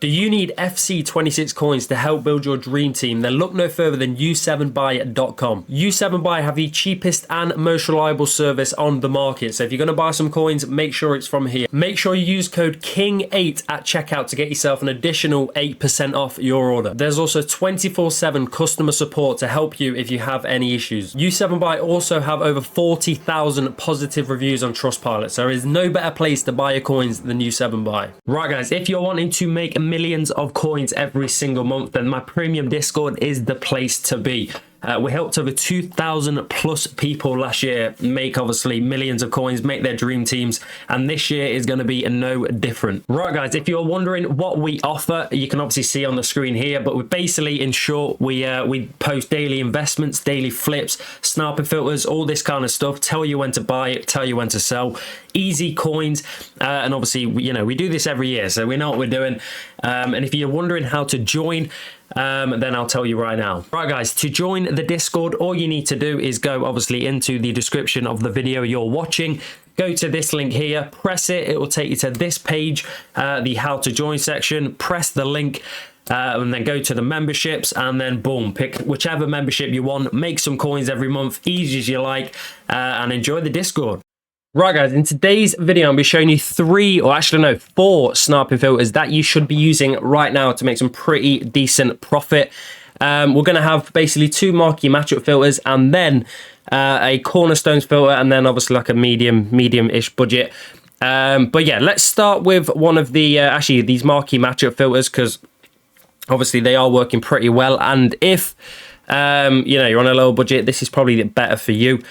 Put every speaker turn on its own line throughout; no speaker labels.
Do you need FC26 coins to help build your dream team? Then look no further than U7Buy.com. U7Buy have the cheapest and most reliable service on the market. So if you're going to buy some coins, make sure it's from here. Make sure you use code KING8 at checkout to get yourself an additional 8% off your order. There's also 24/7 customer support to help you if you have any issues. U7Buy also have over 40,000 positive reviews on Trustpilot. So there is no better place to buy your coins than U7Buy. Right guys, if you're wanting to make millions of coins every single month, then my premium Discord is the place to be. We helped over 2,000 plus people last year make obviously millions of coins, make their dream teams, and this year is going to be no different. Right guys, if you're wondering what we offer, you can obviously see on the screen here, but we basically, in short, we post daily investments, daily flips, sniping filters, all this kind of stuff, tell you when to buy it, tell you when to sell, easy coins, and obviously we do this every year, so we know what we're doing. And if you're wondering how to join, then I'll tell you right now. Right guys, to join the Discord, all you need to do is go obviously into the description of the video you're watching, go to this link here, press it, it will take you to this page, the how to join section, press the link, and then go to the memberships, and then boom, pick whichever membership you want, make some coins every month, easy as you like, and enjoy the Discord. Right guys, in today's video I'm going to be showing you 4 sniping filters that you should be using right now to make some pretty decent profit. We're going to have basically 2 marquee matchup filters, and then a cornerstones filter, and then obviously like a medium-ish budget. But yeah, let's start with one of the actually these marquee matchup filters, because obviously they are working pretty well, and if you're on a lower budget, this is probably better for you.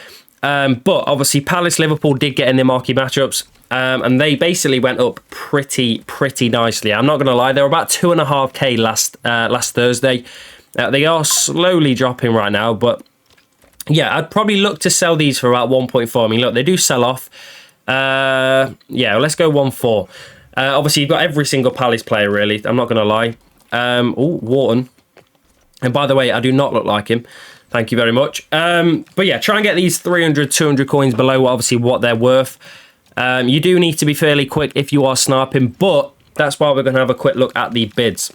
But obviously Palace Liverpool did get in their marquee matchups, and they basically went up pretty nicely. I'm not going to lie, they were about 2.5k last Thursday. They are slowly dropping right now, but yeah, I'd probably look to sell these for about 1.4. I mean, look, they do sell off. Yeah, well, let's go 1.4. Obviously you've got every single Palace player really, I'm not going to lie. Oh, Wharton, and by the way, I do not look like him. Thank you very much. But yeah, try and get these 300, 200 coins below obviously what they're worth. You do need to be fairly quick if you are sniping, but that's why we're going to have a quick look at the bids.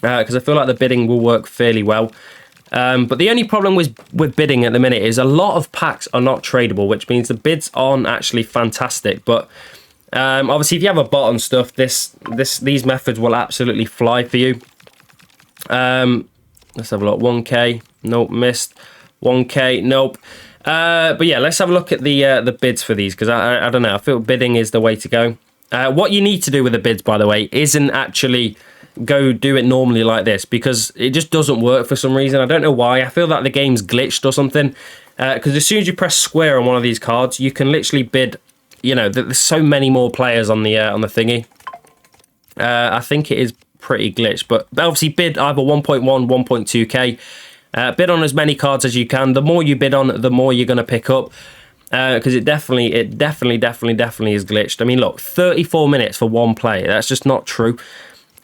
Because I feel like the bidding will work fairly well. But the only problem with bidding at the minute is a lot of packs are not tradable, which means the bids aren't actually fantastic. But obviously if you have a bot on stuff, these methods will absolutely fly for you. Let's have a look. 1k, nope, missed. 1k, nope. But yeah, let's have a look at the bids for these, because I don't know, I feel bidding is the way to go. What you need to do with the bids, by the way, isn't actually go do it normally like this, because it just doesn't work for some reason. I don't know why. I feel like the game's glitched or something, because as soon as you press square on one of these cards, you can literally bid, there's so many more players on the thingy. I think it is pretty glitched, but obviously bid either 1.1, 1.2k. Bid on as many cards as you can. The more you bid on, the more you're going to pick up, because it definitely is glitched. I mean, look, 34 minutes for one player. That's just not true.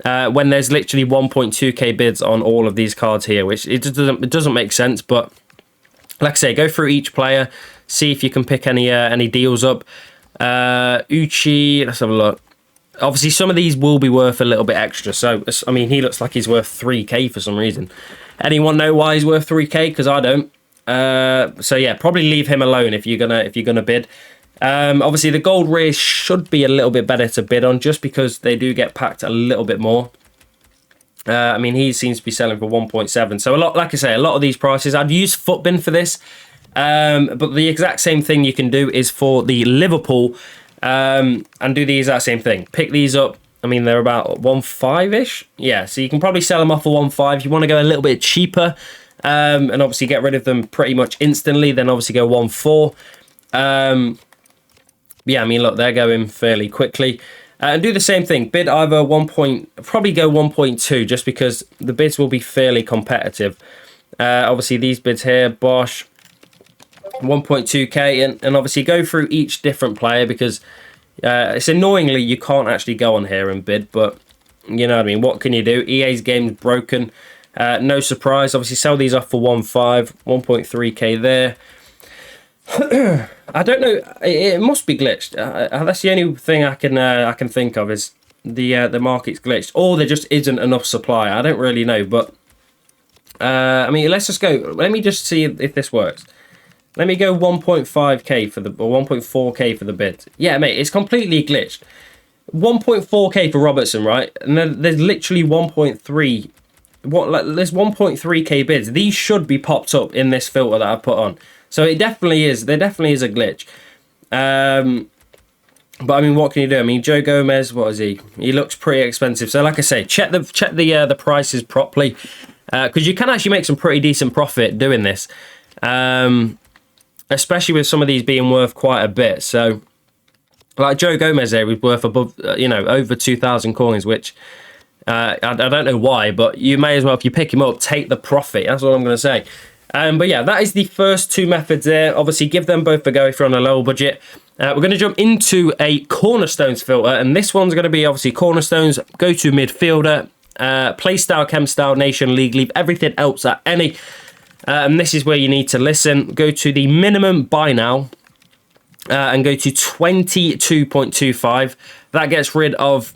When there's literally 1.2k bids on all of these cards here, which it doesn't make sense. But like I say, go through each player, see if you can pick any deals up. Uchi, let's have a look. Obviously, some of these will be worth a little bit extra. So, I mean, he looks like he's worth 3k for some reason. Anyone know why he's worth 3k? Because I don't. So yeah, probably leave him alone if you're gonna bid. Obviously, the gold rares should be a little bit better to bid on, just because they do get packed a little bit more. I mean, he seems to be selling for 1.7. So like I say, a lot of these prices, I'd use Footbin for this. But the exact same thing you can do is for the Liverpool. And do the exact same thing. Pick these up. I mean, they're about 1.5-ish. Yeah, so you can probably sell them off for 1.5. If you want to go a little bit cheaper, and obviously get rid of them pretty much instantly, then obviously go 1.4. Yeah, I mean, look, they're going fairly quickly. And do the same thing. Bid either probably go 1.2, just because the bids will be fairly competitive. Obviously, these bids here, Bosch, 1.2k, and obviously go through each different player, because it's annoyingly you can't actually go on here and bid, but you know what I mean, what can you do? EA's game's broken. No surprise. Obviously sell these off for 1.5, 1.3k there. I don't know, it must be glitched. That's the only thing I can think of, is the market's glitched, or there just isn't enough supply. I don't really know, but I mean, let's just go. Let me just see if this works. Let me go 1.5k for the, or 1.4k for the bid. Yeah, mate, it's completely glitched. 1.4k for Robertson, right? And then there's literally 1.3. There's 1.3k bids. These should be popped up in this filter that I've put on. So it definitely is. There definitely is a glitch. But I mean, what can you do? I mean, Joe Gomez, what is he? He looks pretty expensive. So like I say, check the prices properly, because you can actually make some pretty decent profit doing this. Especially with some of these being worth quite a bit. So, like Joe Gomez there was worth above, over 2,000 coins, which I don't know why, but you may as well, if you pick him up, take the profit. That's what I'm going to say. But yeah, that is the first two methods there. Obviously, give them both a go if you're on a lower budget. We're going to jump into a cornerstones filter, and this one's going to be obviously cornerstones, go to midfielder, play style, chem style, nation, league, leave everything else at any. And this is where you need to listen. Go to the minimum buy now and go to 22.25. That gets rid of,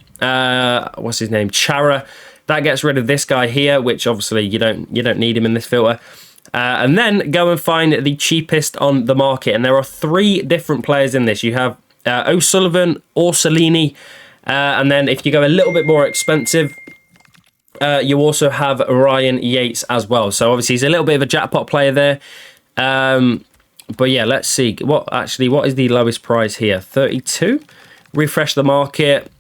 what's his name? Chara. That gets rid of this guy here, which obviously you don't need him in this filter. And then go and find the cheapest on the market. And there are 3 different players in this. You have O'Sullivan, Orsolini, and then if you go a little bit more expensive, you also have Ryan Yates as well. So obviously he's a little bit of a jackpot player there. But yeah, let's see. What is the lowest price here? 32? Refresh the market.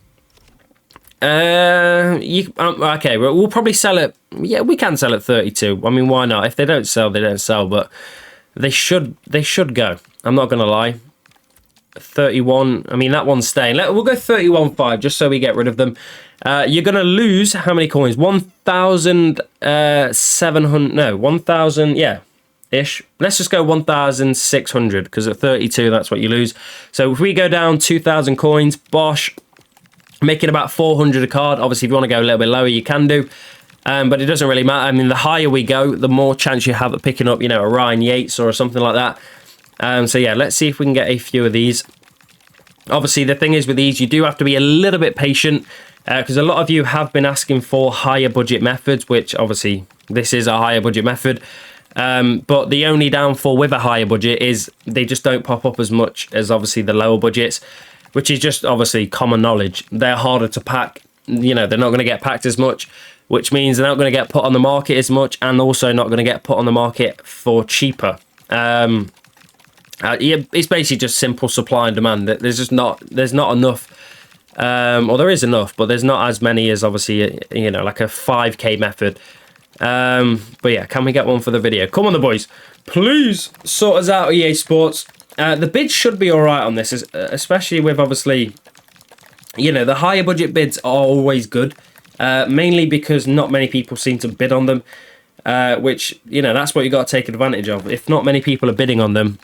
Okay, we'll probably sell it. Yeah, we can sell at 32. I mean, why not? If they don't sell, they don't sell. But they should go. I'm not going to lie. 31. I mean, that one's staying. We'll go 31.5 just so we get rid of them. You're going to lose how many coins? 1,700. No, 1,000. Yeah, ish. Let's just go 1,600 because at 32, that's what you lose. So if we go down 2,000 coins, Bosch, making about 400 a card. Obviously, if you want to go a little bit lower, you can do. But it doesn't really matter. I mean, the higher we go, the more chance you have of picking up, a Ryan Yates or something like that. So yeah, let's see if we can get a few of these. Obviously, the thing is with these, you do have to be a little bit patient because a lot of you have been asking for higher budget methods, which obviously this is a higher budget method. But the only downfall with a higher budget is they just don't pop up as much as obviously the lower budgets, which is just obviously common knowledge. They're harder to pack. They're not going to get packed as much, which means they're not going to get put on the market as much, and also not going to get put on the market for cheaper. Yeah, it's basically just simple supply and demand. There's not enough, or there is enough, but there's not as many as obviously like a 5k method. But yeah, can we get one for the video? Come on, the boys, please sort us out, EA Sports. The bids should be all right on this, especially with obviously, the higher budget bids are always good, mainly because not many people seem to bid on them, which that's what you got to take advantage of. If not many people are bidding on them,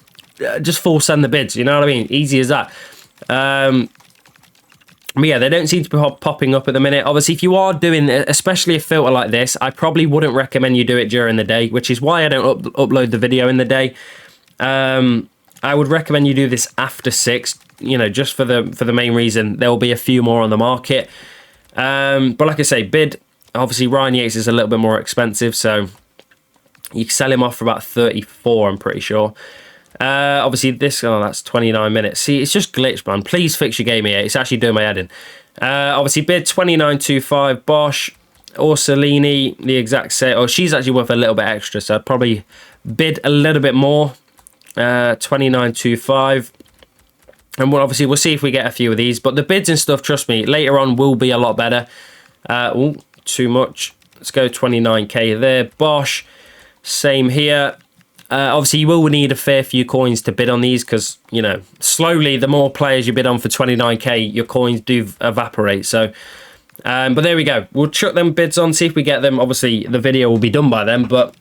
just full send the bids, you know what I mean? Easy as that. But yeah, they don't seem to be popping up at the minute. Obviously, if you are doing, especially a filter like this, I probably wouldn't recommend you do it during the day, which is why I don't upload the video in the day. I would recommend you do this after 6, just for the main reason there will be a few more on the market. But like I say, bid, obviously Ryan Yates is a little bit more expensive, so you can sell him off for about 34, I'm pretty sure. Obviously that's 29 minutes. See, it's just glitched, man. Please fix your game here. It's actually doing my head in. Obviously bid 29.25. Bosch, Orsolini, the exact same. Oh, she's actually worth a little bit extra, so I'd probably bid a little bit more. 29.25. And we'll see if we get a few of these. But the bids and stuff, trust me, later on will be a lot better. Too much. Let's go 29k there. Bosch, same here. Obviously, you will need a fair few coins to bid on these because, slowly, the more players you bid on for 29k, your coins do evaporate. So, but there we go. We'll chuck them bids on, see if we get them. Obviously, the video will be done by then, but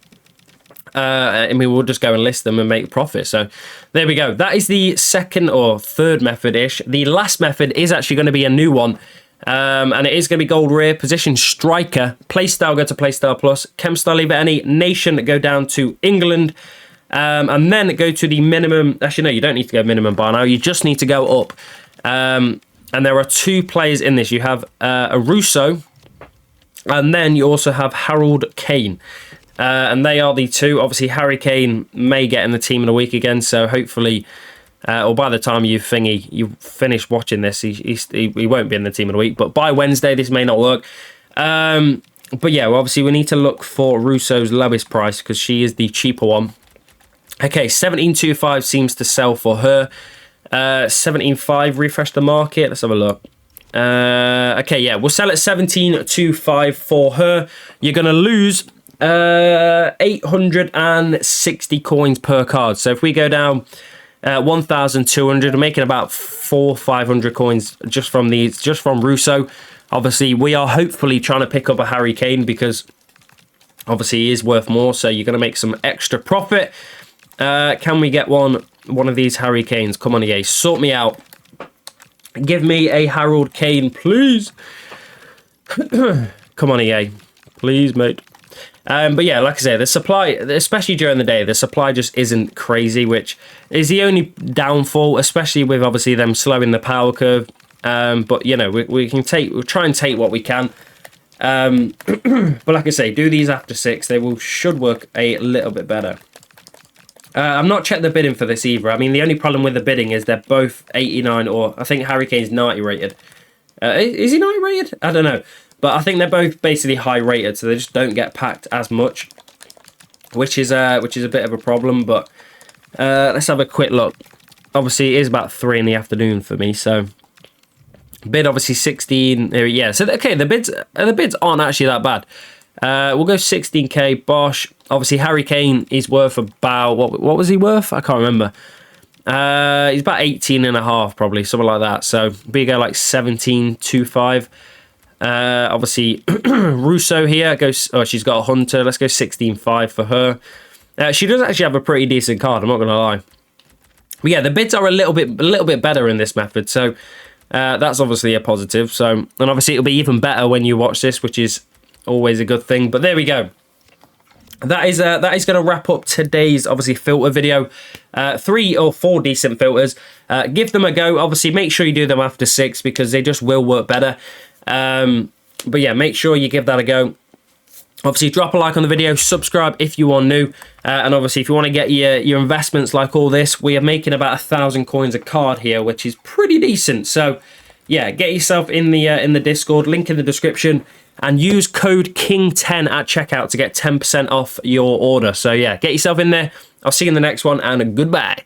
we'll just go and list them and make profit. So, there we go. That is the second or third method-ish. The last method is actually going to be a new one. And it is going to be gold rare, position striker, playstyle go to playstyle plus, chem style leave it any, nation go down to England, and then go to the minimum. Actually, no, you don't need to go minimum buy now. You just need to go up. And there are 2 players in this. You have a Russo, and then you also have Harold Kane. And they are the 2. Obviously, Harry Kane may get in the team in a week again, so hopefully, or by the time you finish watching this, he won't be in the team in a week. But by Wednesday, this may not work. But yeah, well, obviously, we need to look for Russo's lowest price because she is the cheaper one. Okay, 17.25 seems to sell for her. 17.5, refresh the market. Let's have a look. Okay, yeah, we'll sell at 17.25 for her. You're going to lose 860 coins per card. So if we go down 1,200, we're making about 400-500 coins just from these, just from Russo. Obviously, we are hopefully trying to pick up a Harry Kane because obviously he is worth more. So you're going to make some extra profit. Can we get one of these Harry Kanes? Come on, EA, sort me out. Give me a Harold Kane, please. Come on, EA. Please, mate. But yeah, like I say, the supply, especially during the day, the supply just isn't crazy, which is the only downfall, especially with obviously them slowing the power curve. But, you know, we'll try and take what we can. But like I say, do these after 6. They should work a little bit better. I've not checked the bidding for this either. I mean, the only problem with the bidding is they're both 89, or I think Harry Kane's 90 rated. Is he 90 rated? I don't know. But I think they're both basically high rated, so they just don't get packed as much, which is a bit of a problem. But let's have a quick look. Obviously, it is about 3 in the afternoon for me, so bid obviously 16. Yeah, so okay, the bids aren't actually that bad. We'll go 16k. Bosch. Obviously, Harry Kane is worth about what was he worth? I can't remember. He's about 18.5 probably, something like that. So we go like 17.25. Obviously, Russo here goes. Oh, she's got a Hunter. Let's go 16.5 for her. She does actually have a pretty decent card. I'm not gonna lie. But yeah, the bids are a little bit better in this method. So that's obviously a positive. So, and obviously it'll be even better when you watch this, which is always a good thing. But there we go. That is going to wrap up today's obviously filter video. 3 or 4 decent filters. Give them a go. Obviously, make sure you do them after 6 because they just will work better. But yeah, make sure you give that a go. Obviously, drop a like on the video, subscribe if you are new, and obviously if you want to get your investments like all this, we are making about 1,000 coins a card here, which is pretty decent. So yeah, get yourself in the Discord, link in the description, and use code KING10 at checkout to get 10% off your order. So yeah, get yourself in there. I'll see you in the next one, and goodbye.